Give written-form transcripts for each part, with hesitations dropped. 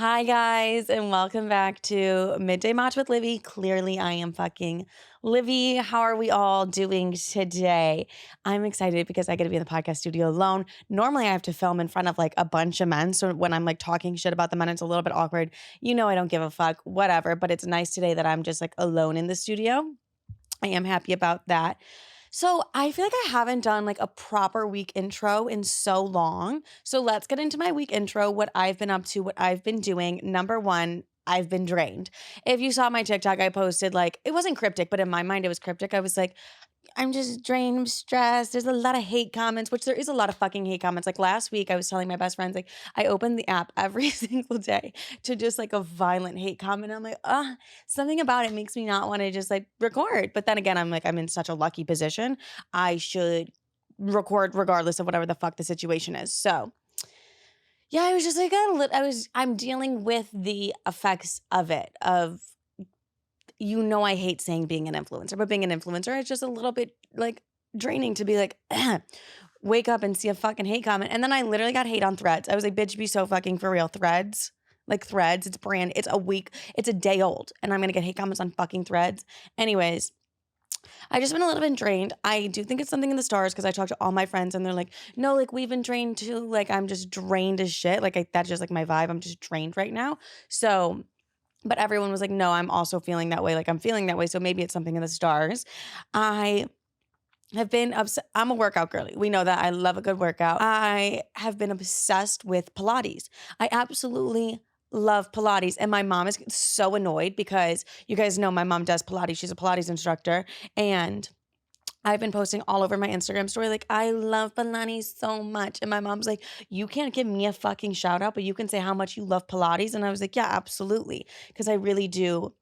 Hi, guys, and welcome back to Midday Match with Livy. Clearly, I am fucking Livy. How are we all doing today? I'm excited because I get to be in the podcast studio alone. Normally, I have to film in front of like a bunch of men. So when I'm like talking shit about the men, it's a little bit awkward. You know, I don't give a fuck, whatever. But it's nice today that I'm just like alone in the studio. I am happy about that. So I feel like I haven't done like a proper week intro in so long. So let's get into my week intro, what I've been up to, what I've been doing. Number one, I've been drained. If you saw my TikTok, I posted like, it wasn't cryptic, but in my mind, it was cryptic. I was like, I'm just drained, I'm stressed. There's a lot of hate comments, which there is a lot of fucking hate comments. Like last week, I was telling my best friends, like, I opened the app every single day to just like a violent hate comment. I'm like, something about it makes me not want to just like record. But then again, I'm like, I'm in such a lucky position. I should record regardless of whatever the fuck the situation is. So yeah, I was just like, I'm dealing with the effects of it, I hate saying being an influencer, but being an influencer is just a little bit like draining to be like, wake up and see a fucking hate comment. And then I literally got hate on Threads. I was like, bitch, be so fucking for real. Threads, like Threads, it's a week, it's a day old. And I'm going to get hate comments on fucking Threads. Anyways, I just been a little bit drained. I do think it's something in the stars because I talked to all my friends and they're like, no, like we've been drained too. Like I'm just drained as shit. That's just like my vibe. I'm just drained right now. So but everyone was like, no, I'm also feeling that way. Like I'm feeling that way. So maybe it's something in the stars. I have been I'm a workout girly. We know that. I love a good workout. I have been obsessed with Pilates. I absolutely love Pilates. And my mom is so annoyed because you guys know my mom does Pilates. She's a Pilates instructor. And I've been posting all over my Instagram story, like, I love Pilates so much. And my mom's like, you can't give me a fucking shout out, but you can say how much you love Pilates. And I was like, yeah, absolutely. Because I really do.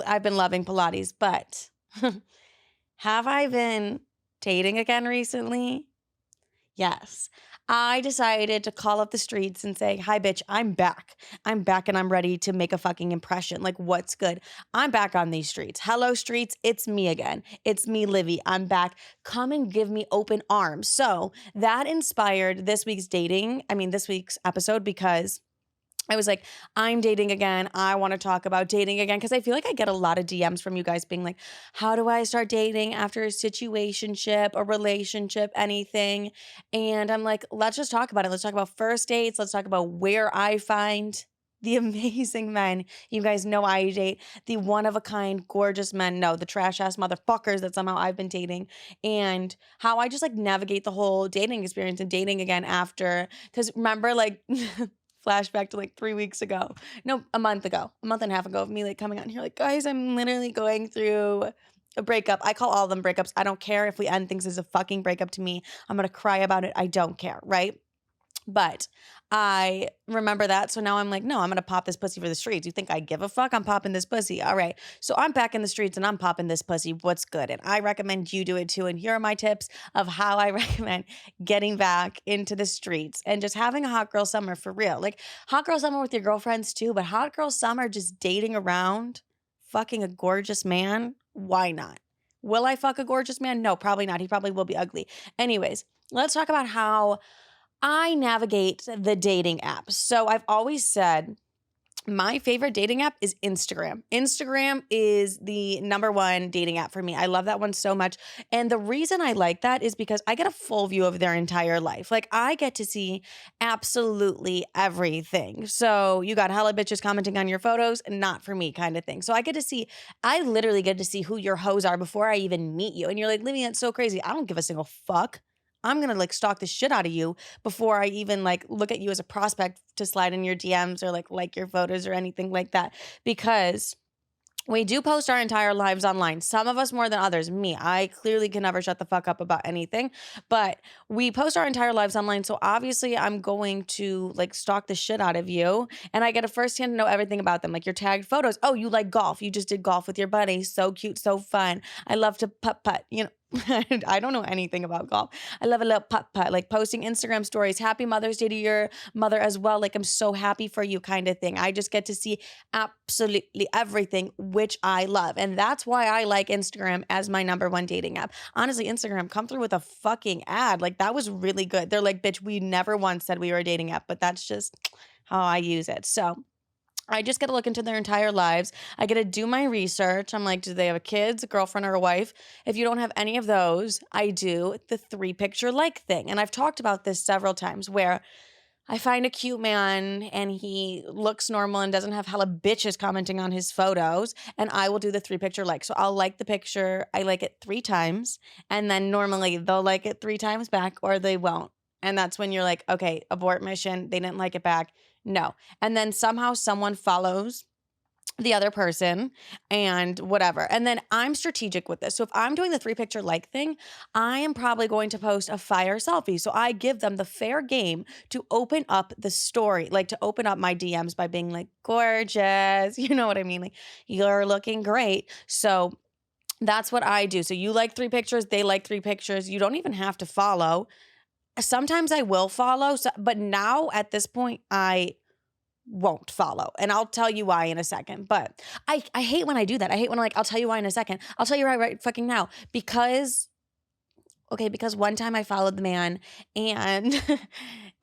I've been loving Pilates. But have I been dating again recently? Yes. I decided to call up the streets and say, hi, bitch, I'm back. I'm back and I'm ready to make a fucking impression. Like, what's good? I'm back on these streets. Hello, streets. It's me again. It's me, Livy. I'm back. Come and give me open arms. So that inspired this week's episode because I was like, I'm dating again. I want to talk about dating again because I feel like I get a lot of DMs from you guys being like, how do I start dating after a situationship, a relationship, anything? And I'm like, let's just talk about it. Let's talk about first dates. Let's talk about where I find the amazing men. You guys know I date the one of a kind, gorgeous men. No, the trash ass motherfuckers that somehow I've been dating, and how I just like navigate the whole dating experience and dating again after. Because remember, like, flashback to like 3 weeks ago. No, a month and a half ago of me like coming out here like, guys, I'm literally going through a breakup. I call all of them breakups. I don't care if we end things as a fucking breakup to me. I'm going to cry about it. I don't care, right? But I remember that. So now I'm like, no, I'm going to pop this pussy for the streets. You think I give a fuck? I'm popping this pussy. All right. So I'm back in the streets and I'm popping this pussy. What's good? And I recommend you do it too. And here are my tips of how I recommend getting back into the streets and just having a hot girl summer for real. Like hot girl summer with your girlfriends too, but hot girl summer just dating around, fucking a gorgeous man. Why not? Will I fuck a gorgeous man? No, probably not. He probably will be ugly. Anyways, let's talk about how I navigate the dating apps. So I've always said my favorite dating app is Instagram. Instagram is the number one dating app for me. I love that one so much. And the reason I like that is because I get a full view of their entire life. Like I get to see absolutely everything. So you got hella bitches commenting on your photos, not for me kind of thing. So I literally get to see who your hoes are before I even meet you. And you're like, Livy, that's so crazy. I don't give a single fuck. I'm going to like stalk the shit out of you before I even like look at you as a prospect to slide in your DMs or like your photos or anything like that. Because we do post our entire lives online. Some of us more than others. Me, I clearly can never shut the fuck up about anything, but we post our entire lives online. So obviously I'm going to like stalk the shit out of you and I get a firsthand to know everything about them. Like your tagged photos. Oh, you like golf. You just did golf with your buddy. So cute, so fun. I love to putt, you know. I don't know anything about golf. I love a little putt, like posting Instagram stories. Happy Mother's Day to your mother as well. Like I'm so happy for you kind of thing. I just get to see absolutely everything, which I love. And that's why I like Instagram as my number one dating app. Honestly, Instagram, come through with a fucking ad. Like that was really good. They're like, bitch, we never once said we were a dating app, but that's just how I use it. So I just get to look into their entire lives. I get to do my research. I'm like, do they have a kids, a girlfriend, or a wife? If you don't have any of those, I do the 3-picture like thing. And I've talked about this several times where I find a cute man and he looks normal and doesn't have hella bitches commenting on his photos, and I will do the 3-picture like. So I'll like the picture, I like it 3 times, and then normally they'll like it 3 times back or they won't. And that's when you're like, okay, abort mission, they didn't like it back. No. And then somehow someone follows the other person and whatever. And then I'm strategic with this. So if I'm doing the 3-picture like thing, I am probably going to post a fire selfie. So I give them the fair game to open up the story, like to open up my DMs by being like, gorgeous. You know what I mean? Like, you're looking great. So that's what I do. So you like 3 pictures, they like 3 pictures. You don't even have to follow. Sometimes I will follow, but now at this point, I won't follow. And I'll tell you why in a second. But I hate when I do that. I hate when I'm like, I'll tell you why in a second. I'll tell you right fucking now. Because one time I followed the man and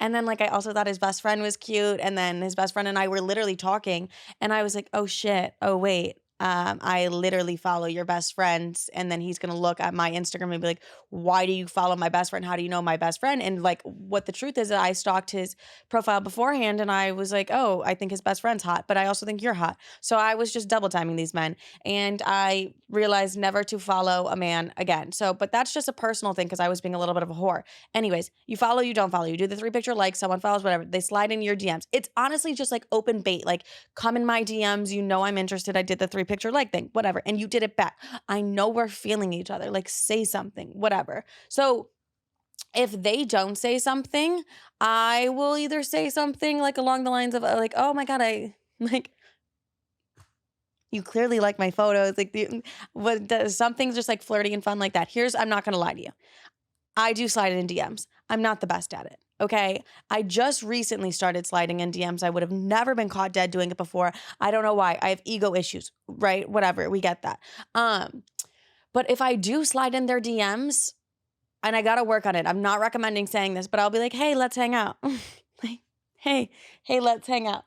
and then like I also thought his best friend was cute. And then his best friend and I were literally talking and I was like, oh shit. Oh wait. I literally follow your best friends. And then he's going to look at my Instagram and be like, why do you follow my best friend? How do you know my best friend? And like, what the truth is, I stalked his profile beforehand and I was like, oh, I think his best friend's hot, but I also think you're hot. So I was just double timing these men. And I realized never to follow a man again. So, but that's just a personal thing because I was being a little bit of a whore. Anyways, you follow, you don't follow. You do the 3-picture like, someone follows, whatever. They slide in your DMs. It's honestly just like open bait. Like, come in my DMs. You know I'm interested. I did the 3-picture like thing, whatever. And you did it back. I know we're feeling each other. Like, say something, whatever. So if they don't say something, I will either say something like along the lines of like, oh my God, I like, you clearly like my photos. Like something's just like flirty and fun like that. I'm not going to lie to you. I do slide in DMs. I'm not the best at it. Okay. I just recently started sliding in DMs. I would have never been caught dead doing it before. I don't know why. I have ego issues, right? Whatever. We get that. But if I do slide in their DMs, and I got to work on it. I'm not recommending saying this, but I'll be like, hey, let's hang out. Like, hey, let's hang out.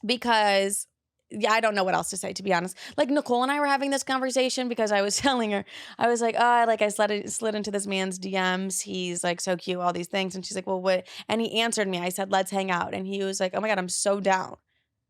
Because yeah, I don't know what else to say, to be honest. Like Nicole and I were having this conversation because I was telling her, I was like, oh, like I slid into this man's DMs. He's like so cute, all these things. And she's like, well, what? And he answered me. I said, let's hang out. And he was like, oh my God, I'm so down.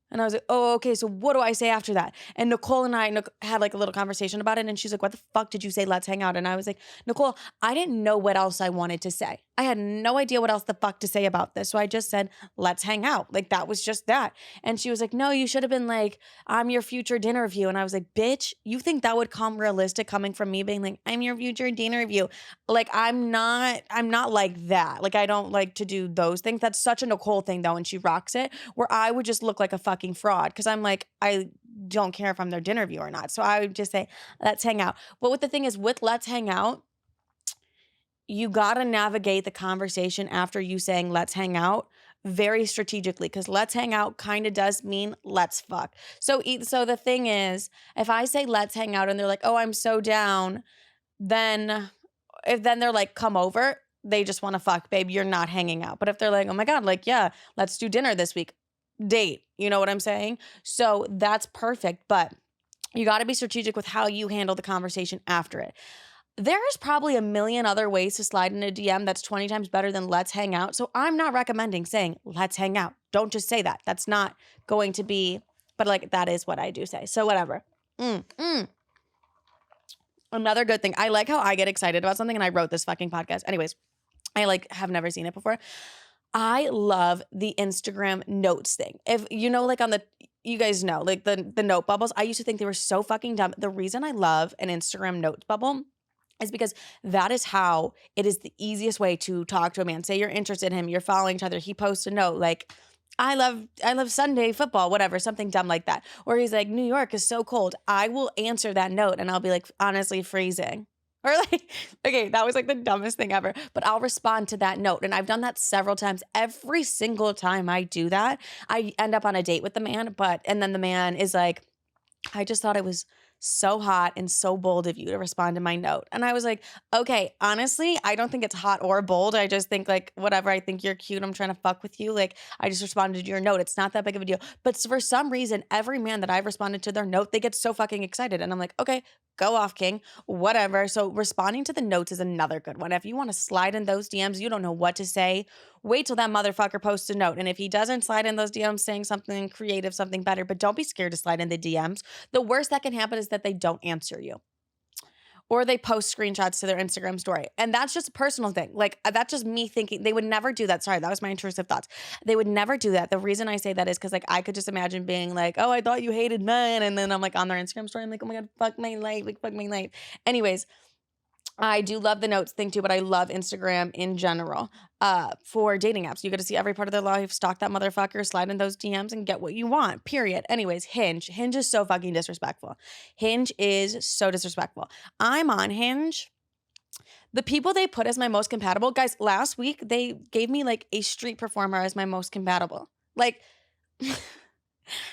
And I was like, oh, okay, so what do I say after that? And Nicole and I had like a little conversation about it. And she's like, what the fuck did you say? Let's hang out. And I was like, Nicole, I didn't know what else I wanted to say. I had no idea what else the fuck to say about this. So I just said, let's hang out. Like that was just that. And she was like, no, you should have been like, I'm your future dinner review. And I was like, bitch, you think that would come realistic coming from me being like, I'm your future dinner review? Like, I'm not like that. Like, I don't like to do those things. That's such a Nicole thing though. And she rocks it, where I would just look like a fucking fraud. Cause I'm like, I don't care if I'm their dinner review or not. So I would just say, let's hang out. But what the thing is with let's hang out, you got to navigate the conversation after you saying let's hang out very strategically, because let's hang out kind of does mean let's fuck. So the thing is, if I say let's hang out and they're like, oh, I'm so down, then they're like, come over, they just want to fuck, babe, you're not hanging out. But if they're like, oh my God, like, yeah, let's do dinner this week, date, you know what I'm saying? So that's perfect. But you got to be strategic with how you handle the conversation after it. There is probably a million other ways to slide in a DM that's 20 times better than let's hang out. So I'm not recommending saying let's hang out. Don't just say that. That's not going to be, but like that is what I do say. So whatever. Another good thing. I like how I get excited about something and I wrote this fucking podcast. Anyways, I like have never seen it before. I love the Instagram notes thing. If you know, like you guys know, like the note bubbles, I used to think they were so fucking dumb. The reason I love an Instagram notes bubble is because that is how it is the easiest way to talk to a man. Say you're interested in him, you're following each other. He posts a note like, I love Sunday football, whatever, something dumb like that. Or he's like, New York is so cold. I will answer that note and I'll be like, honestly, freezing. Or like, okay, that was like the dumbest thing ever. But I'll respond to that note. And I've done that several times. Every single time I do that, I end up on a date with the man. And then the man is like, I just thought it was so hot and so bold of you to respond to my note. And I was like, okay, honestly, I don't think it's hot or bold. I just think like, whatever, I think you're cute. I'm trying to fuck with you. Like, I just responded to your note. It's not that big of a deal. But for some reason, every man that I've responded to their note, they get so fucking excited. And I'm like, okay, go off, king, whatever. So responding to the notes is another good one. If you want to slide in those DMs, you don't know what to say, wait till that motherfucker posts a note. And if he doesn't slide in those DMs saying something creative, something better, but don't be scared to slide in the DMs. The worst that can happen is that they don't answer you. Or they post screenshots to their Instagram story. And that's just a personal thing. Like, that's just me thinking they would never do that. Sorry, that was my intrusive thoughts. They would never do that. The reason I say that is because, like, I could just imagine being like, oh, I thought you hated men. And then I'm like on their Instagram story. I'm like, oh my God, fuck my life. Like, fuck my life. Anyways, I do love the notes thing too, but I love Instagram in general for dating apps. You get to see every part of their life, stalk that motherfucker, slide in those DMs and get what you want, period. Anyways, Hinge. Hinge is so fucking disrespectful. Hinge is so disrespectful. I'm on Hinge. The people they put as my most compatible, guys, last week they gave me like a street performer as my most compatible. Like,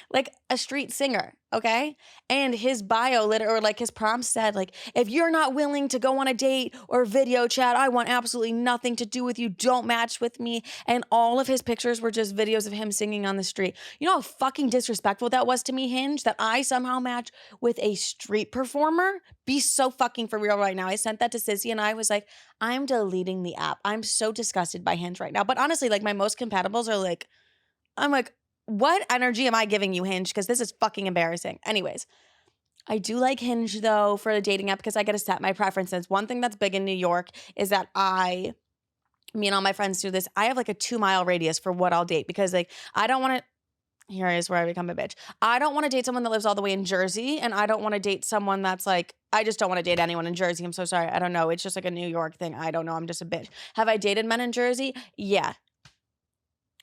like a street singer, okay? And his bio or like his prompt said, like, if you're not willing to go on a date or video chat, I want absolutely nothing to do with you. Don't match with me. And all of his pictures were just videos of him singing on the street. You know how fucking disrespectful that was to me, Hinge, that I somehow match with a street performer? Be so fucking for real right now. I sent that to Sissy and I was like, I'm deleting the app. I'm so disgusted by Hinge right now. But honestly, like my most compatibles are like, I'm like, what energy am I giving you, Hinge? Because this is fucking embarrassing. Anyways, I do like Hinge, though, for a dating app because I get to set my preferences. One thing that's big in New York is that me and all my friends do this. I have like a 2-mile radius for what I'll date because like I don't want to, here is where I become a bitch. I don't want to date someone that lives all the way in Jersey and I don't want to date someone that's like, I just don't want to date anyone in Jersey. I'm so sorry. I don't know. It's just like a New York thing. I don't know. I'm just a bitch. Have I dated men in Jersey? Yeah.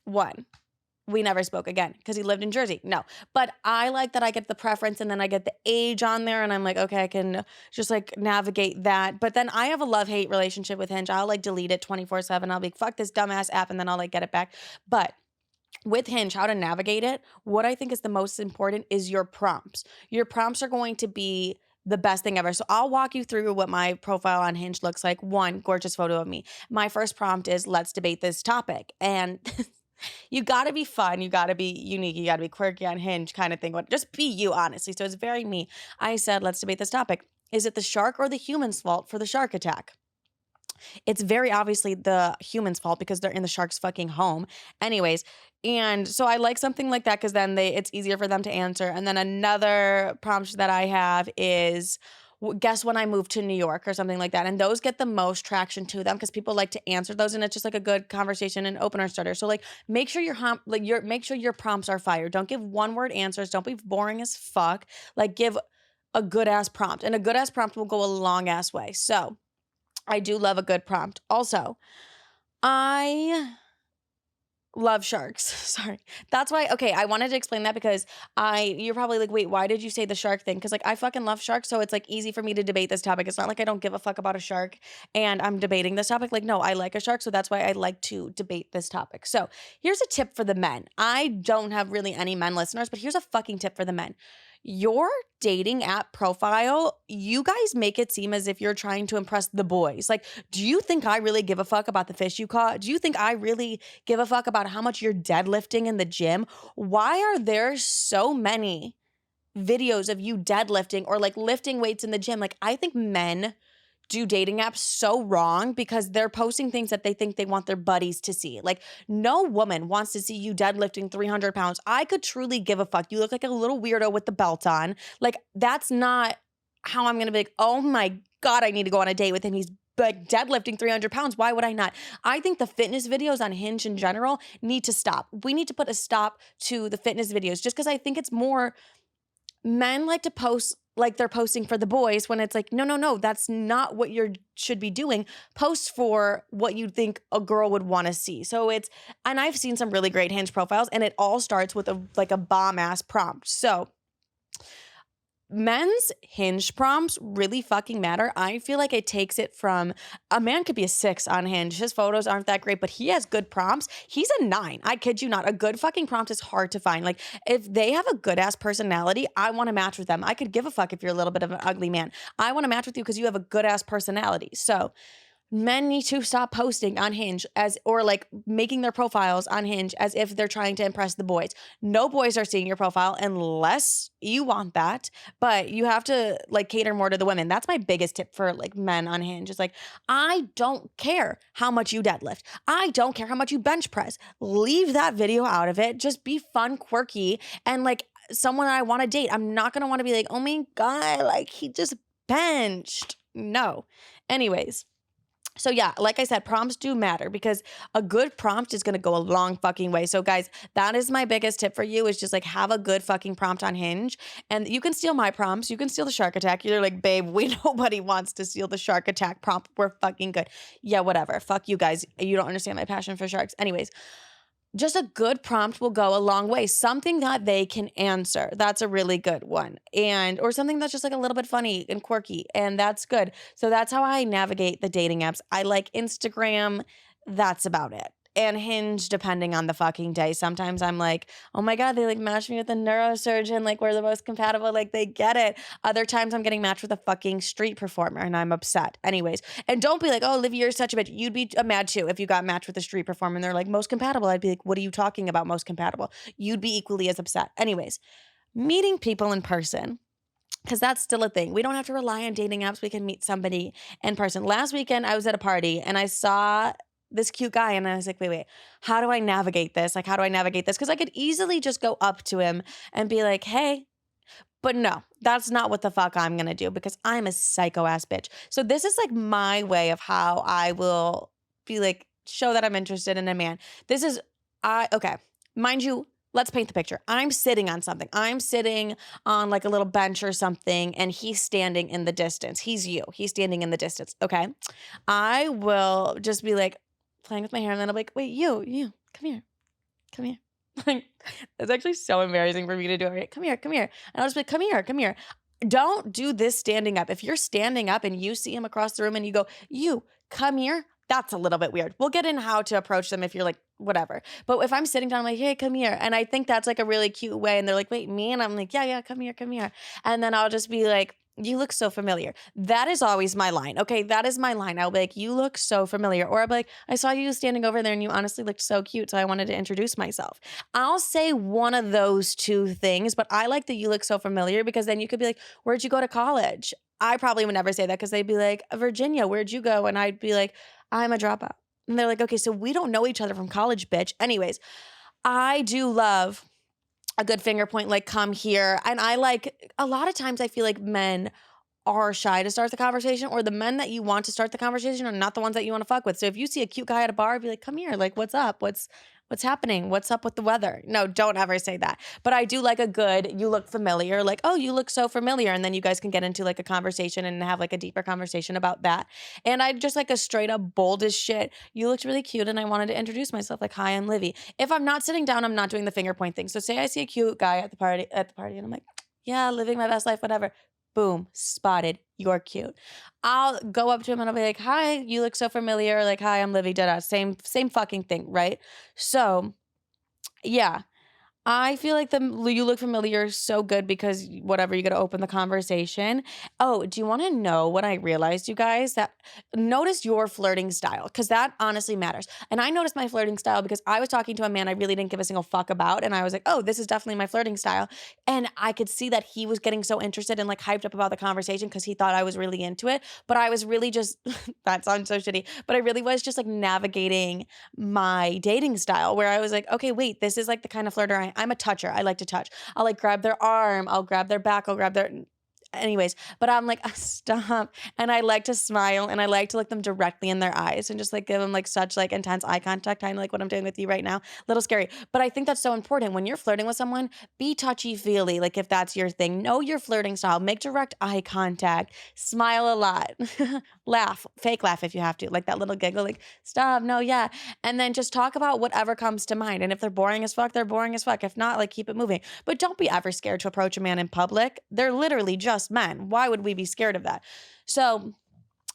One. We never spoke again because he lived in Jersey. No, but I like that I get the preference and then I get the age on there and I'm like, okay, I can just like navigate that. But then I have a love-hate relationship with Hinge. I'll like delete it 24/7. I'll be like, fuck this dumbass app and then I'll like get it back. But with Hinge, how to navigate it, what I think is the most important is your prompts. Your prompts are going to be the best thing ever. So I'll walk you through what my profile on Hinge looks like. One, gorgeous photo of me. My first prompt is, let's debate this topic. And you got to be fun. You got to be unique. You got to be quirky on Hinge kind of thing. Just be you, honestly. So it's very me. I said, let's debate this topic. Is it the shark or the human's fault for the shark attack? It's very obviously the human's fault because they're in the shark's fucking home. Anyways, and so I like something like that because then it's easier for them to answer. And then another prompt that I have is, guess when I moved to New York or something like that. And those get the most traction to them because people like to answer those and it's just like a good conversation and opener starter. So like make sure make sure your prompts are fire. Don't give one word answers. Don't be boring as fuck. Like give a good ass prompt. And a good ass prompt will go a long ass way. So I do love a good prompt. Also, I love sharks. Sorry. That's why, okay, I wanted to explain that because you're probably like, wait, why did you say the shark thing? Because like I fucking love sharks. So it's like easy for me to debate this topic. It's not like I don't give a fuck about a shark and I'm debating this topic. Like, no, I like a shark. So that's why I like to debate this topic. So here's a tip for the men. I don't have really any men listeners, but here's a fucking tip for the men. Your dating app profile, you guys make it seem as if you're trying to impress the boys. Like, do you think I really give a fuck about the fish you caught? Do you think I really give a fuck about how much you're deadlifting in the gym? Why are there so many videos of you deadlifting or like lifting weights in the gym? Like, I think men do dating apps so wrong because they're posting things that they think they want their buddies to see. Like, no woman wants to see you deadlifting 300 pounds. I could truly give a fuck. You look like a little weirdo with the belt on. Like, that's not how I'm going to be like, oh my God, I need to go on a date with him. He's like deadlifting 300 pounds. Why would I not? I think the fitness videos on Hinge in general need to stop. We need to put a stop to the fitness videos just because I think it's more men like to post like they're posting for the boys when it's like, no, that's not what you should be doing. Post for what you think a girl would want to see. So and I've seen some really great Hinge profiles and it all starts with a bomb ass prompt. So men's Hinge prompts really fucking matter. I feel like it takes it from a man could be a 6 on Hinge. His photos aren't that great, but he has good prompts. He's a 9. I kid you not. A good fucking prompt is hard to find. Like if they have a good ass personality, I want to match with them. I could give a fuck if you're a little bit of an ugly man. I want to match with you because you have a good ass personality. So men need to stop posting on Hinge or like making their profiles on Hinge as if they're trying to impress the boys. No boys are seeing your profile unless you want that, but you have to like cater more to the women. That's my biggest tip for like men on Hinge. It's like, I don't care how much you deadlift. I don't care how much you bench press. Leave that video out of it. Just be fun, quirky, and like someone I want to date. I'm not going to want to be like, oh my God, like he just benched. No. Anyways. So yeah, like I said, prompts do matter because a good prompt is going to go a long fucking way. So guys, that is my biggest tip for you is just like have a good fucking prompt on Hinge. And you can steal my prompts. You can steal the shark attack. You're like, babe, nobody wants to steal the shark attack prompt. We're fucking good. Yeah, whatever. Fuck you guys. You don't understand my passion for sharks. Anyways, just a good prompt will go a long way. Something that they can answer. That's a really good one. Or something that's just like a little bit funny and quirky. And that's good. So that's how I navigate the dating apps. I like Instagram. That's about it. And Hinge, depending on the fucking day. Sometimes I'm like, oh my God, they like matched me with a neurosurgeon. Like we're the most compatible. Like they get it. Other times I'm getting matched with a fucking street performer and I'm upset. Anyways. And don't be like, oh, Livi, you're such a bitch. You'd be mad too if you got matched with a street performer and they're like most compatible. I'd be like, what are you talking about most compatible? You'd be equally as upset. Anyways, meeting people in person. Because that's still a thing. We don't have to rely on dating apps. We can meet somebody in person. Last weekend, I was at a party and I saw this cute guy and I was like, wait, how do I navigate this? Like, how do I navigate this? Because I could easily just go up to him and be like, hey. But no, that's not what the fuck I'm going to do because I'm a psycho ass bitch. So this is like my way of how I will be like, show that I'm interested in a man. Okay, mind you, let's paint the picture. I'm sitting on something. I'm sitting on like a little bench or something and he's standing in the distance. He's standing in the distance, okay? I will just be like playing with my hair and then I'll be like, wait, you, come here. Like, it's actually so embarrassing for me to do it. Right? Come here. And I'll just be like, come here. Don't do this standing up. If you're standing up and you see him across the room and you go, you, come here, that's a little bit weird. We'll get in how to approach them if you're like, whatever. But if I'm sitting down, I'm like, hey, come here. And I think that's like a really cute way. And they're like, wait, me? And I'm like, yeah, come here. And then I'll just be like, you look so familiar. That is always my line. Okay, that is my line. I'll be like, you look so familiar. Or I'll be like, I saw you standing over there and you honestly looked so cute. So I wanted to introduce myself. I'll say one of those two things, but I like that you look so familiar because then you could be like, where'd you go to college? I probably would never say that because they'd be like, Virginia, where'd you go? And I'd be like, I'm a dropout. And they're like, okay, so we don't know each other from college, bitch. Anyways, I do love a good finger point, like come here. And I like, a lot of times I feel like men are shy to start the conversation or the men that you want to start the conversation are not the ones that you want to fuck with. So if you see a cute guy at a bar, be like, come here, like what's up? What's happening? What's up with the weather? No, don't ever say that. But I do like a good, you look familiar, like, oh, you look so familiar. And then you guys can get into like a conversation and have like a deeper conversation about that. And I just like a straight up bold as shit. You looked really cute and I wanted to introduce myself. Like, hi, I'm Livi. If I'm not sitting down, I'm not doing the finger point thing. So say I see a cute guy at the party and I'm like, yeah, living my best life, whatever. Boom, spotted. You're cute. I'll go up to him and I'll be like, hi, you look so familiar. Like, hi, I'm Livi, da-da. Same fucking thing, right? So, yeah. I feel like you look familiar is so good because whatever, you got to open the conversation. Oh, do you want to know what I realized, you guys? That notice your flirting style because that honestly matters. And I noticed my flirting style because I was talking to a man I really didn't give a single fuck about. And I was like, oh, this is definitely my flirting style. And I could see that he was getting so interested and like hyped up about the conversation because he thought I was really into it. But I was really just, that sounds so shitty, but I really was just like navigating my dating style where I was like, okay, wait, this is like the kind of flirter I'm a toucher. I like to touch. I'll like grab their arm. I'll grab their back. I'll grab their anyways, but I'm like, stop. And I like to smile and I like to look them directly in their eyes and just like give them like such like intense eye contact, kind of like what I'm doing with you right now. A little scary. But I think that's so important. When you're flirting with someone, be touchy-feely, like if that's your thing. Know your flirting style. Make direct eye contact. Smile a lot. Laugh. Fake laugh if you have to. Like that little giggle, like, stop, no, yeah. And then just talk about whatever comes to mind. And if they're boring as fuck, they're boring as fuck. If not, like keep it moving. But don't be ever scared to approach a man in public. They're literally just men. Why would we be scared of that? So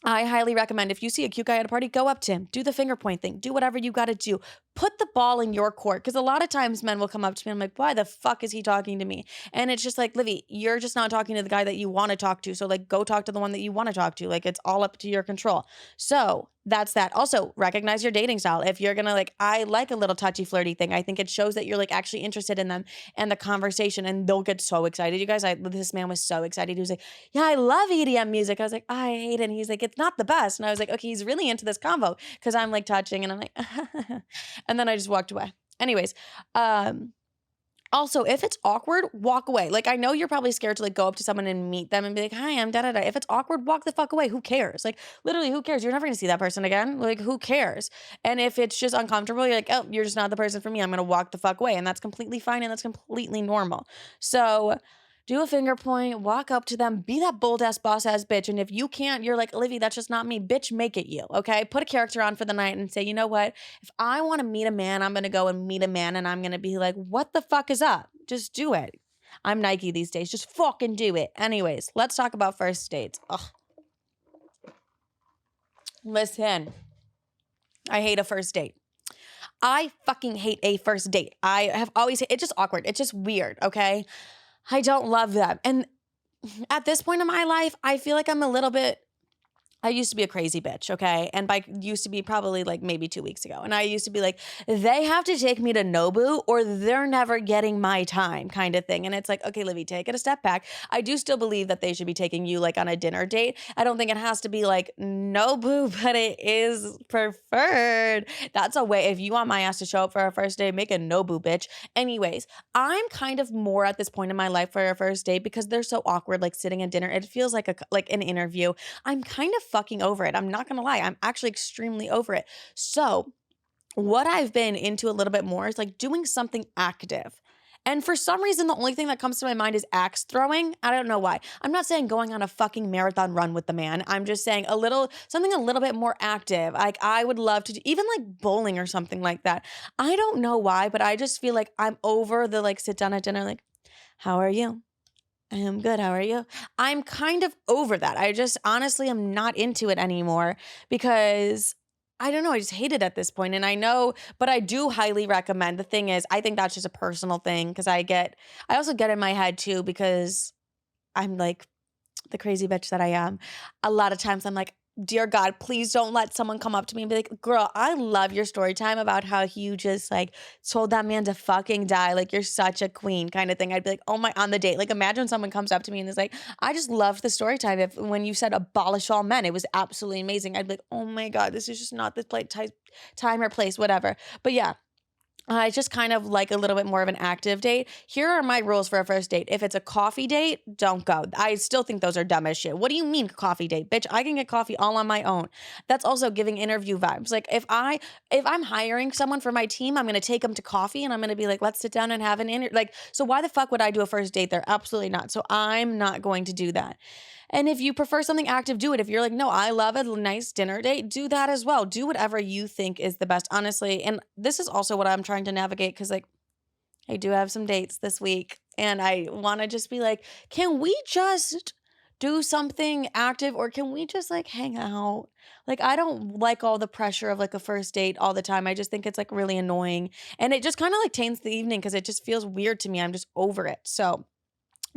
I highly recommend if you see a cute guy at a party, go up to him, do the finger point thing, do whatever you got to do. Put the ball in your court. Because a lot of times men will come up to me and I'm like, why the fuck is he talking to me? And it's just like, Livy, you're just not talking to the guy that you want to talk to. So like, go talk to the one that you want to talk to. Like, it's all up to your control. So that's that. Also, recognize your dating style. If you're going to like, I like a little touchy flirty thing. I think it shows that you're like actually interested in them and the conversation, and they'll get so excited. You guys, this man was so excited. He was like, yeah, I love EDM music. I was like, I hate it. And he's like, it's not the best. And I was like, okay, he's really into this convo because I'm like touching and I'm like, and then I just walked away. Anyways, also, if it's awkward, walk away. Like, I know you're probably scared to like go up to someone and meet them and be like, hi, I'm da-da-da. If it's awkward, walk the fuck away. Who cares? Like, literally, who cares? You're never gonna see that person again. Like, who cares? And if it's just uncomfortable, you're like, oh, you're just not the person for me. I'm gonna walk the fuck away. And that's completely fine and that's completely normal. So do a finger point, walk up to them, be that bold ass boss ass bitch. And if you can't, you're like, Livy, that's just not me. Bitch, make it you. Okay. Put a character on for the night and say, you know what? If I want to meet a man, I'm going to go and meet a man and I'm going to be like, what the fuck is up? Just do it. I'm Nike these days. Just fucking do it. Anyways, let's talk about first dates. Ugh. Listen, I hate a first date. I fucking hate a first date. I have always, it's just awkward. It's just weird. Okay. I don't love them. And at this point in my life, I feel like I'm a little bit, I used to be a crazy bitch, okay? And by used to be probably like maybe 2 weeks ago. And I used to be like, they have to take me to Nobu or they're never getting my time kind of thing. And it's like, okay, Livy, take it a step back. I do still believe that they should be taking you like on a dinner date. I don't think it has to be like Nobu, but it is preferred. That's a way, if you want my ass to show up for a first date, make a Nobu, bitch. Anyways, I'm kind of more at this point in my life for a first date because they're so awkward, like sitting at dinner. It feels like an interview. I'm kind of fucking over it. I'm not gonna lie. I'm actually extremely over it. So what I've been into a little bit more is like doing something active. And for some reason, the only thing that comes to my mind is axe throwing. I don't know why. I'm not saying going on a fucking marathon run with the man. I'm just saying something a little bit more active. Like I would love to do, even like bowling or something like that. I don't know why, but I just feel like I'm over the like sit down at dinner, like, how are you? I am good. How are you? I'm kind of over that. I just honestly am not into it anymore because I don't know. I just hate it at this point. And I know, but I do highly recommend. The thing is, I think that's just a personal thing because I also get in my head too because I'm like the crazy bitch that I am. A lot of times I'm like, dear God, please don't let someone come up to me and be like, girl, I love your story time about how you just like told that man to fucking die. Like you're such a queen kind of thing. I'd be like, oh my, on the date. Like imagine someone comes up to me and is like, I just loved the story time. When you said abolish all men, it was absolutely amazing. I'd be like, oh my God, this is just not this time or place, whatever. But yeah. I just kind of like a little bit more of an active date. Here are my rules for a first date. If it's a coffee date, don't go. I still think those are dumb as shit. What do you mean coffee date? Bitch, I can get coffee all on my own. That's also giving interview vibes. Like if I'm hiring someone for my team, I'm going to take them to coffee and I'm going to be like, let's sit down and have an interview. Like, so why the fuck would I do a first date there? Absolutely not. So I'm not going to do that. And if you prefer something active, do it. If you're like, no, I love a nice dinner date, do that as well. Do whatever you think is the best, honestly. And this is also what I'm trying to navigate because, like, I do have some dates this week and I want to just be like, can we just do something active or can we just like hang out? Like, I don't like all the pressure of like a first date all the time. I just think it's like really annoying and it just kind of like taints the evening because it just feels weird to me. I'm just over it. So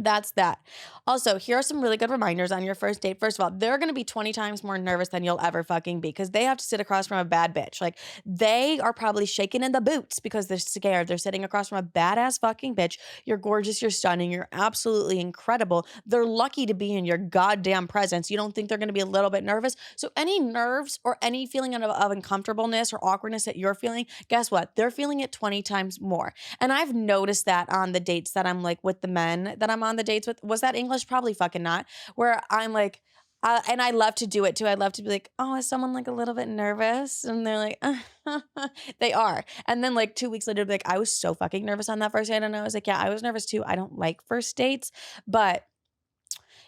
that's that. Also, here are some really good reminders on your first date. First of all, they're going to be 20 times more nervous than you'll ever fucking be because they have to sit across from a bad bitch. Like, they are probably shaking in the boots because they're scared. They're sitting across from a badass fucking bitch. You're gorgeous. You're stunning. You're absolutely incredible. They're lucky to be in your goddamn presence. You don't think they're going to be a little bit nervous? So any nerves or any feeling of uncomfortableness or awkwardness that you're feeling, guess what? They're feeling it 20 times more. And I've noticed that on the dates that I'm like with the men that I'm on on the dates with, was that English? Probably fucking not. Where I'm like, and I love to do it too. I love to be like, oh, is someone like a little bit nervous? And they're like, they are. And then like 2 weeks later, be like, I was so fucking nervous on that first date. And I was like, yeah, I was nervous too. I don't like first dates, but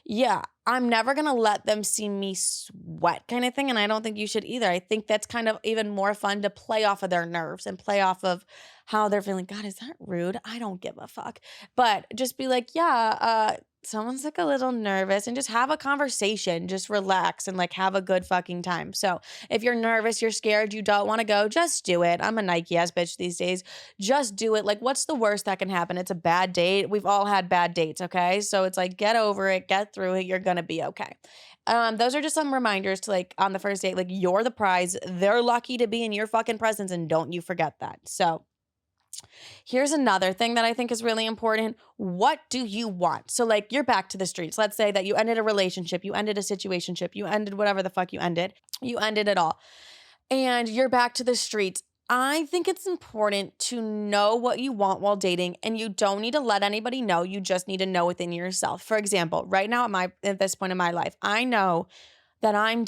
yeah, I'm never going to let them see me sweat kind of thing. And I don't think you should either. I think that's kind of even more fun to play off of their nerves and play off of how they're feeling. God, is that rude? I don't give a fuck. But just be like, yeah, someone's like a little nervous, and just have a conversation, just relax and like have a good fucking time. So if you're nervous, you're scared, you don't want to go, just do it. I'm a Nike ass bitch these days. Just do it. Like, what's the worst that can happen? It's a bad date. We've all had bad dates. Okay. So it's like, get over it, get through it. You're going to be okay. Those are just some reminders to like on the first date, like you're the prize. They're lucky to be in your fucking presence, and don't you forget that. So here's another thing that I think is really important. What do you want? So like you're back to the streets. Let's say that you ended a relationship, you ended a situationship, you ended whatever the fuck you ended it all. And you're back to the streets. I think it's important to know what you want while dating, and you don't need to let anybody know. You just need to know within yourself. For example, right now at this point in my life, I know that I'm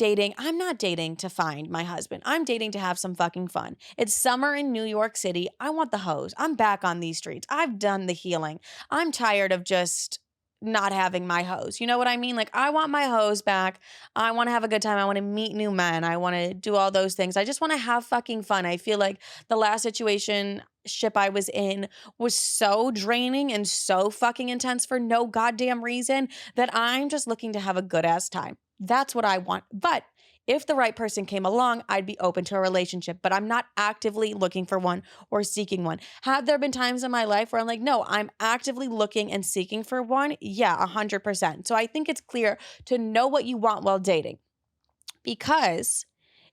not dating to find my husband. I'm dating to have some fucking fun. It's summer in New York City. I want the hose. I'm back on these streets. I've done the healing. I'm tired of just not having my hose. You know what I mean? Like, I want my hose back. I want to have a good time. I want to meet new men. I want to do all those things. I just want to have fucking fun. I feel like the last ship I was in was so draining and so fucking intense for no goddamn reason that I'm just looking to have a good ass time. That's what I want. But if the right person came along, I'd be open to a relationship, but I'm not actively looking for one or seeking one. Have there been times in my life where I'm like, no, I'm actively looking and seeking for one? Yeah, 100%. So I think it's clear to know what you want while dating, because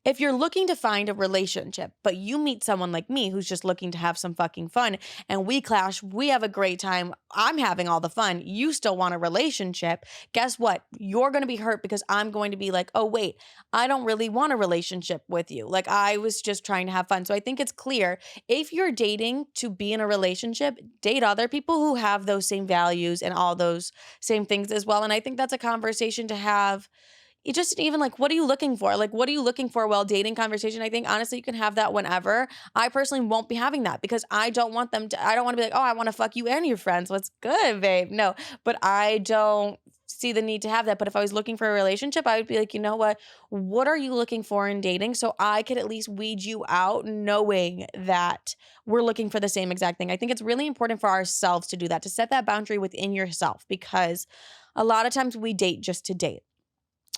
if you're looking to find a relationship, but you meet someone like me who's just looking to have some fucking fun, and we clash, we have a great time, I'm having all the fun, you still want a relationship, guess what? You're going to be hurt because I'm going to be like, oh, wait, I don't really want a relationship with you. Like, I was just trying to have fun. So I think it's clear, if you're dating to be in a relationship, date other people who have those same values and all those same things as well. And I think that's a conversation to have. You just even like, what are you looking for? Like, what are you looking for while dating conversation? I think honestly, you can have that whenever. I personally won't be having that because I don't want I don't want to be like, oh, I want to fuck you and your friends. What's good, babe? No, but I don't see the need to have that. But if I was looking for a relationship, I would be like, you know what are you looking for in dating? So I could at least weed you out knowing that we're looking for the same exact thing. I think it's really important for ourselves to do that, to set that boundary within yourself, because a lot of times we date just to date.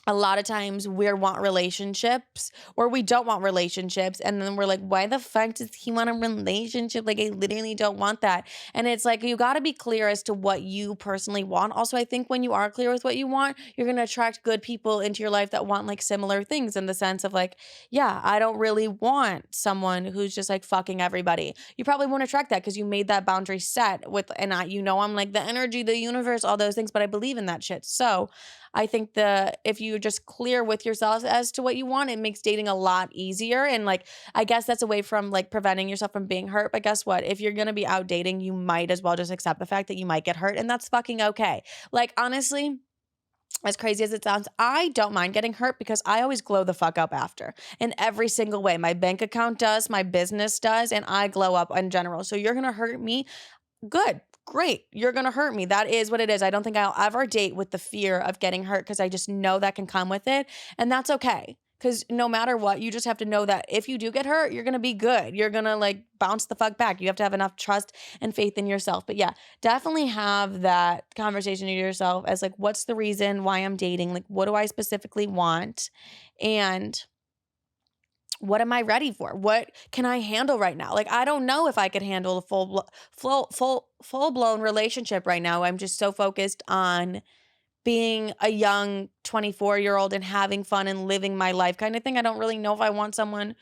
A lot of times we want relationships or we don't want relationships. And then we're like, why the fuck does he want a relationship? Like, I literally don't want that. And it's like, you got to be clear as to what you personally want. Also, I think when you are clear with what you want, you're going to attract good people into your life that want like similar things, in the sense of like, yeah, I don't really want someone who's just like fucking everybody. You probably won't attract that because you made that boundary set with, and I'm like the energy, the universe, all those things, but I believe in that shit. So I think if you're just clear with yourself as to what you want, it makes dating a lot easier. And like, I guess that's away from like preventing yourself from being hurt. But guess what? If you're going to be out dating, you might as well just accept the fact that you might get hurt, and that's fucking okay. Like, honestly, as crazy as it sounds, I don't mind getting hurt because I always glow the fuck up after, in every single way. My bank account does, my business does, and I glow up in general. So you're going to hurt me. Good. Great. You're going to hurt me. That is what it is. I don't think I'll ever date with the fear of getting hurt, because I just know that can come with it. And that's okay. Because no matter what, you just have to know that if you do get hurt, you're going to be good. You're going to like bounce the fuck back. You have to have enough trust and faith in yourself. But yeah, definitely have that conversation to yourself as like, what's the reason why I'm dating? Like, what do I specifically want? And what am I ready for? What can I handle right now? Like, I don't know if I could handle a full-blown relationship right now. I'm just so focused on being a young 24-year-old and having fun and living my life kind of thing. I don't really know if I want someone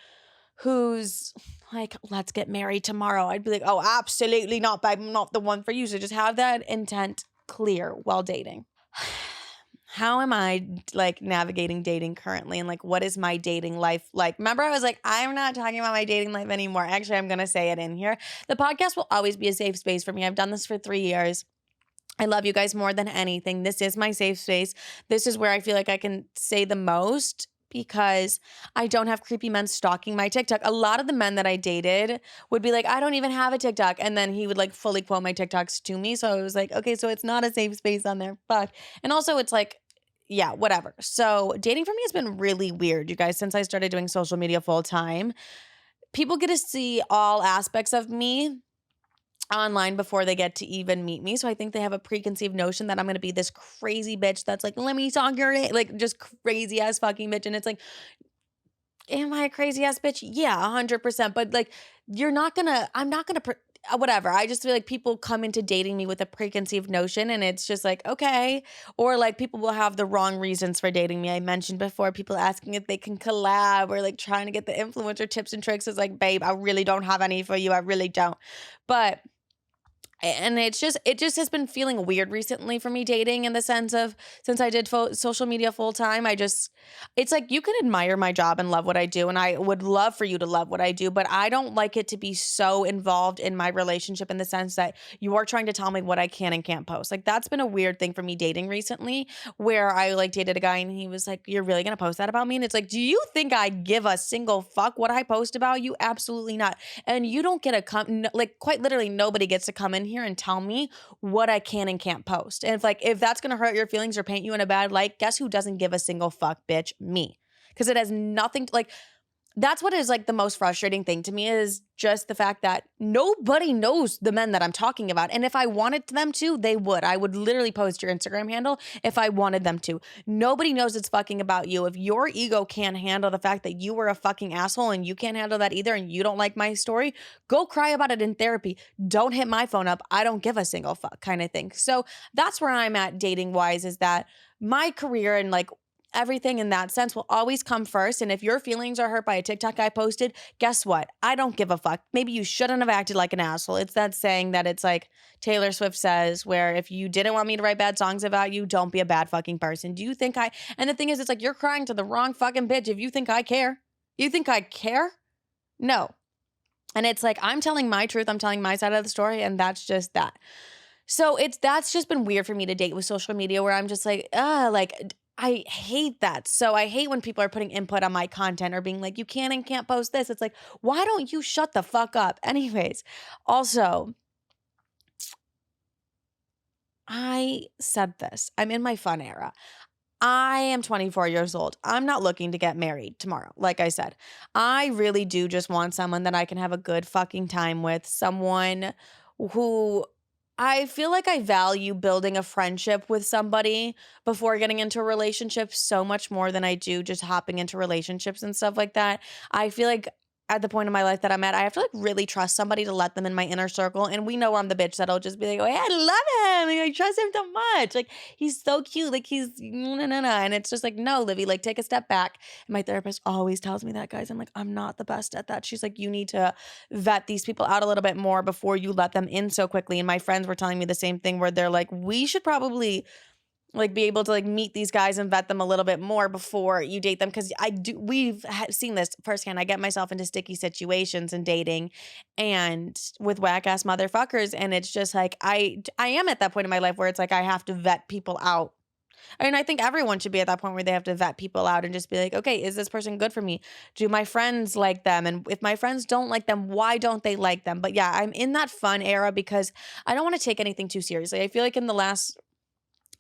who's like, let's get married tomorrow. I'd be like, oh, absolutely not, babe. I'm not the one for you. So just have that intent clear while dating. How am I like navigating dating currently, and like what is my dating life like? Remember, I was like, I'm not talking about my dating life anymore. Actually, I'm going to say it in here. The podcast will always be a safe space for me. I've done this for 3 years. I love you guys more than anything. This is my safe space. This is where I feel like I can say the most because I don't have creepy men stalking my TikTok. A lot of the men that I dated would be like, I don't even have a TikTok. And then he would like fully quote my TikToks to me. So I was like, okay, so it's not a safe space on there. Fuck. And also it's like, yeah, whatever. So dating for me has been really weird, you guys, since I started doing social media full time. People get to see all aspects of me online before they get to even meet me. So I think they have a preconceived notion that I'm going to be this crazy bitch that's like, let me talk your name, like just crazy ass fucking bitch. And it's like, am I a crazy ass bitch? Yeah, 100%. But like, I'm not gonna, whatever. I just feel like people come into dating me with a preconceived notion and it's just like, okay. Or like people will have the wrong reasons for dating me. I mentioned before, people asking if they can collab or like trying to get the influencer tips and tricks. It's like, babe, I really don't have any for you. I really don't. But and it just has been feeling weird recently for me dating in the sense of since I did social media full time. It's like you can admire my job and love what I do, and I would love for you to love what I do, but I don't like it to be so involved in my relationship in the sense that you are trying to tell me what I can and can't post. Like that's been a weird thing for me dating recently, where I like dated a guy and he was like, "You're really gonna post that about me?" And it's like, do you think I give a single fuck what I post about you? Absolutely not. And you don't get like quite literally nobody gets to come in here and tell me what I can and can't post. And if that's gonna hurt your feelings or paint you in a bad light, guess who doesn't give a single fuck, bitch? Me. Because it has nothing to like that's what is like the most frustrating thing to me is just the fact that nobody knows the men that I'm talking about. And if I wanted them to, they would. I would literally post your Instagram handle if I wanted them to. Nobody knows it's fucking about you. If your ego can't handle the fact that you were a fucking asshole and you can't handle that either and you don't like my story, go cry about it in therapy. Don't hit my phone up. I don't give a single fuck kind of thing. So that's where I'm at dating wise is that my career and like everything in that sense will always come first. And if your feelings are hurt by a TikTok I posted, guess what? I don't give a fuck. Maybe you shouldn't have acted like an asshole. It's that saying that it's like Taylor Swift says, where if you didn't want me to write bad songs about you, don't be a bad fucking person. Do you think and the thing is, it's like you're crying to the wrong fucking bitch if you think I care. You think I care? No. And it's like, I'm telling my truth. I'm telling my side of the story. And that's just that. So that's just been weird for me to date with social media where I'm just like, I hate that. So I hate when people are putting input on my content or being like, you can and can't post this. It's like, why don't you shut the fuck up? Anyways, also, I said this. I'm in my fun era. I am 24 years old. I'm not looking to get married tomorrow. Like I said, I really do just want someone that I can have a good fucking time with. Someone who I feel like I value building a friendship with somebody before getting into a relationship so much more than I do just hopping into relationships and stuff like that. I feel like at the point in my life that I'm at, I have to like really trust somebody to let them in my inner circle. And we know I'm the bitch that'll just be like, oh, yeah, I love him. Like, I trust him so much. Like, he's so cute. Like, he's no. And it's just like, no, Livy, like, take a step back. And my therapist always tells me that, guys. I'm like, I'm not the best at that. She's like, you need to vet these people out a little bit more before you let them in so quickly. And my friends were telling me the same thing where they're like, we should probably like be able to like meet these guys and vet them a little bit more before you date them because we've seen this firsthand. I get myself into sticky situations in dating and with whack ass motherfuckers, and it's just like I am at that point in my life where it's like I have to vet people out. I mean, I think everyone should be at that point where they have to vet people out and just be like, okay, is this person good for me? Do my friends like them? And if my friends don't like them, why don't they like them? But yeah, I'm in that fun era because I don't want to take anything too seriously. I feel like in the last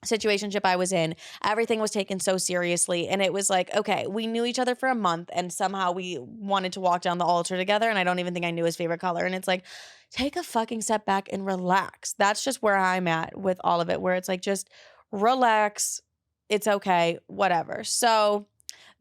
situationship I was in, everything was taken so seriously. And it was like, okay, we knew each other for a month and somehow we wanted to walk down the altar together. And I don't even think I knew his favorite color. And it's like, take a fucking step back and relax. That's just where I'm at with all of it, where it's like, just relax. It's okay, whatever. So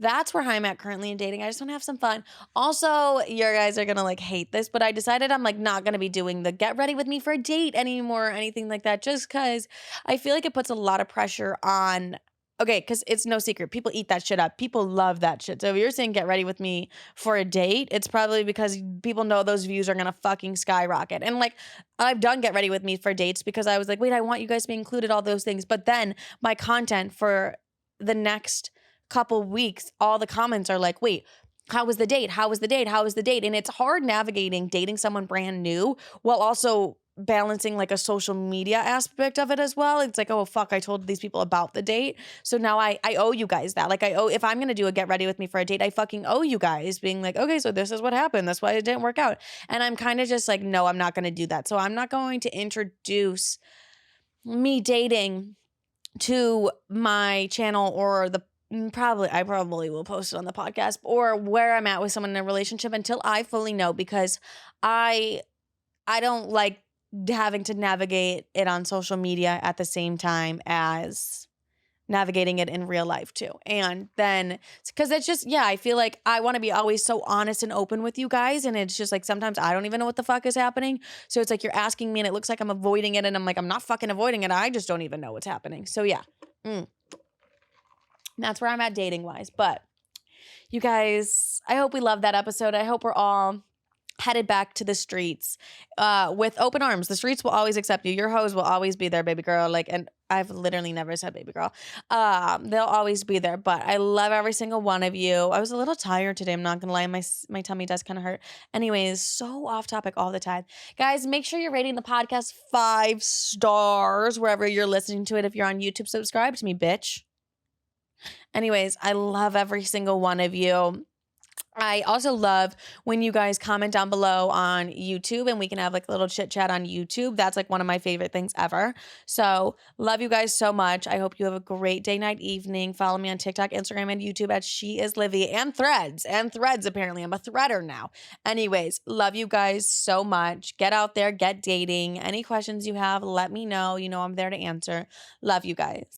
that's where I'm at currently in dating. I just want to have some fun. Also, your guys are going to like hate this, but I decided I'm like not going to be doing the get ready with me for a date anymore or anything like that, just because I feel like it puts a lot of pressure on. Okay, because it's no secret. People eat that shit up. People love that shit. So if you're saying get ready with me for a date, it's probably because people know those views are going to fucking skyrocket. And like, I've done get ready with me for dates because I was like, wait, I want you guys to be included, all those things. But then my content for the next couple weeks, all the comments are like, wait, how was the date? How was the date? How was the date? And it's hard navigating dating someone brand new while also balancing like a social media aspect of it as well. It's like, oh fuck, I told these people about the date. So now I owe you guys that. Like I owe, if I'm going to do a get ready with me for a date, I fucking owe you guys being like, okay, so this is what happened. That's why it didn't work out. And I'm kind of just like, no, I'm not going to do that. So I'm not going to introduce me dating to my channel or the I probably will post it on the podcast or where I'm at with someone in a relationship until I fully know, because I don't like having to navigate it on social media at the same time as navigating it in real life too. And then, because it's just, yeah, I feel like I want to be always so honest and open with you guys. And it's just like, sometimes I don't even know what the fuck is happening. So it's like, you're asking me and it looks like I'm avoiding it. And I'm like, I'm not fucking avoiding it. I just don't even know what's happening. So yeah, that's where I'm at dating wise. But you guys, I hope we love that episode. I hope we're all headed back to the streets with open arms. The streets will always accept you. Your hoes will always be there, baby girl. Like, and I've literally never said baby girl. They'll always be there. But I love every single one of you. I was a little tired today. I'm not gonna lie. My tummy does kind of hurt. Anyways, so off topic all the time. Guys, make sure you're rating the podcast 5 stars wherever you're listening to it. If you're on YouTube, subscribe to me, bitch. Anyways, I love every single one of you. I also love when you guys comment down below on YouTube and we can have like a little chit chat on YouTube. That's like one of my favorite things ever. So love you guys so much. I hope you have a great day, night, evening. Follow me on TikTok, Instagram, and YouTube at She Is Livi, and Threads. Apparently. I'm a threader now. Anyways, love you guys so much. Get out there, get dating. Any questions you have, let me know. You know I'm there to answer. Love you guys.